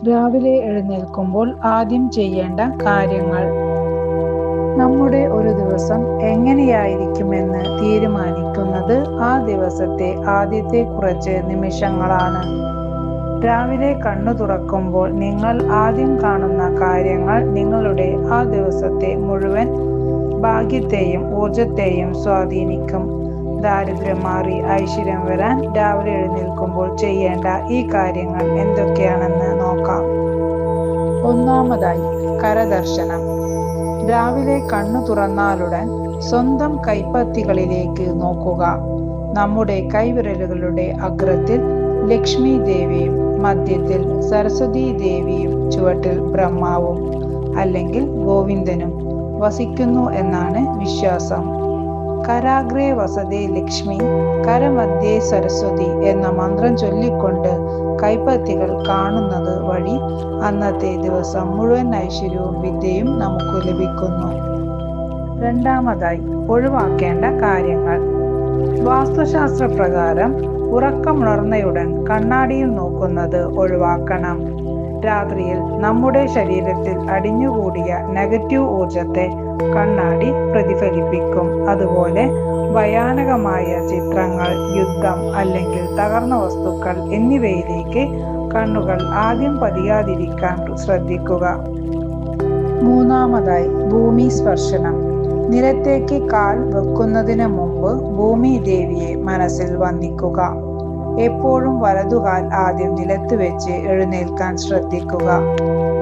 രാവിലെ എഴുന്നേൽക്കുമ്പോൾ ആദ്യം ചെയ്യേണ്ട കാര്യങ്ങൾ. നമ്മുടെ ഒരു ദിവസം എങ്ങനെയായിരിക്കുമെന്ന് തീരുമാനിക്കുന്നത് ആ ദിവസത്തെ ആദ്യത്തെ കുറച്ച് നിമിഷങ്ങളാണ്. രാവിലെ കണ്ണു തുറക്കുമ്പോൾ നിങ്ങൾ ആദ്യം കാണുന്ന കാര്യങ്ങൾ നിങ്ങളുടെ ആ ദിവസത്തെ മുഴുവൻ ഭാഗ്യത്തെയും ഊർജത്തെയും സ്വാധീനിക്കും. ദാരിദ്ര്യം മാറി ഐശ്വര്യം വരാൻ രാവിലെ എഴുന്നേൽക്കുമ്പോൾ ചെയ്യേണ്ട ഈ കാര്യങ്ങൾ എന്തൊക്കെയാണെന്ന് നോക്കാം. ഒന്നാമതായി, കരദർശനം. രാവിലെ കണ്ണു തുറന്നാലുടൻ സ്വന്തം കൈപ്പത്തികളിലേക്ക് നോക്കുക. നമ്മുടെ കൈവിരലുകളുടെ അഗ്രത്തിൽ ലക്ഷ്മി ദേവിയും മധ്യത്തിൽ സരസ്വതി ദേവിയും ചുവട്ടിൽ ബ്രഹ്മാവും അല്ലെങ്കിൽ ഗോവിന്ദനും വസിക്കുന്നു എന്നാണ് വിശ്വാസം. കരാഗ്രേ വസതേ ലക്ഷ്മി കരമധ്യേ സരസ്വതി എന്ന മന്ത്രം ചൊല്ലിക്കൊണ്ട് കൈപ്പത്തികൾ കാണുന്നത് വഴി അന്നത്തെ ദിവസം മുഴുവൻ ഐശ്വര്യവും വിദ്യയും നമുക്ക് ലഭിക്കുന്നു. രണ്ടാമതായി, ഒഴിവാക്കേണ്ട കാര്യങ്ങൾ. വാസ്തുശാസ്ത്ര പ്രകാരം ഉറക്കമുണർന്നയുടൻ കണ്ണാടിയിൽ നോക്കുന്നത് ഒഴിവാക്കണം. രാത്രിയിൽ നമ്മുടെ ശരീരത്തിൽ അടിഞ്ഞുകൂടിയ നെഗറ്റീവ് ഊർജത്തെ കണ്ണാടി പ്രതിഫലിപ്പിക്കും. അതുപോലെ ഭയാനകമായ ചിത്രങ്ങൾ, യുദ്ധം അല്ലെങ്കിൽ തകർന്ന വസ്തുക്കൾ എന്നിവയിലേക്ക് കണ്ണുകൾ ആദ്യം പതിയാതിരിക്കാൻ ശ്രദ്ധിക്കുക. മൂന്നാമതായി, ഭൂമി സ്പർശനം. നിലത്തേക്ക് കാൽ വെക്കുന്നതിന് മുമ്പ് ഭൂമി ദേവിയെ മനസ്സിൽ വന്ദിക്കുക. എപ്പോഴും വലതുകാൽ ആദ്യം നിലത്ത് വെച്ച് എഴുന്നേൽക്കാൻ ശ്രദ്ധിക്കുക.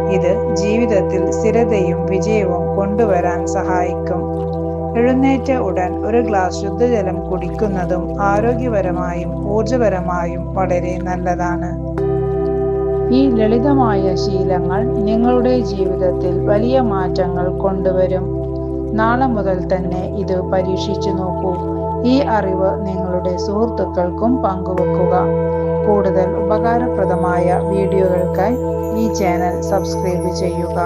ഇത് ജീവിതത്തിൽ സ്ഥിരതയും വിജയവും കൊണ്ടുവരാൻ സഹായിക്കും. എഴുന്നേറ്റ ഉടൻ ഒരു ഗ്ലാസ് ശുദ്ധജലം കുടിക്കുന്നതും ആരോഗ്യപരമായും ഊർജപരമായും വളരെ നല്ലതാണ്. ഈ ലളിതമായ ശീലങ്ങൾ നിങ്ങളുടെ ജീവിതത്തിൽ വലിയ മാറ്റങ്ങൾ കൊണ്ടുവരും. നാളെ മുതൽ തന്നെ ഇത് പരീക്ഷിച്ചു നോക്കൂ. ഈ അറിവ് നിങ്ങളുടെ സുഹൃത്തുക്കൾക്കും പങ്കുവെക്കുക. കൂടുതൽ ഉപകാരപ്രദമായ വീഡിയോകൾക്കായി ഈ ചാനൽ സബ്സ്ക്രൈബ് ചെയ്യുക.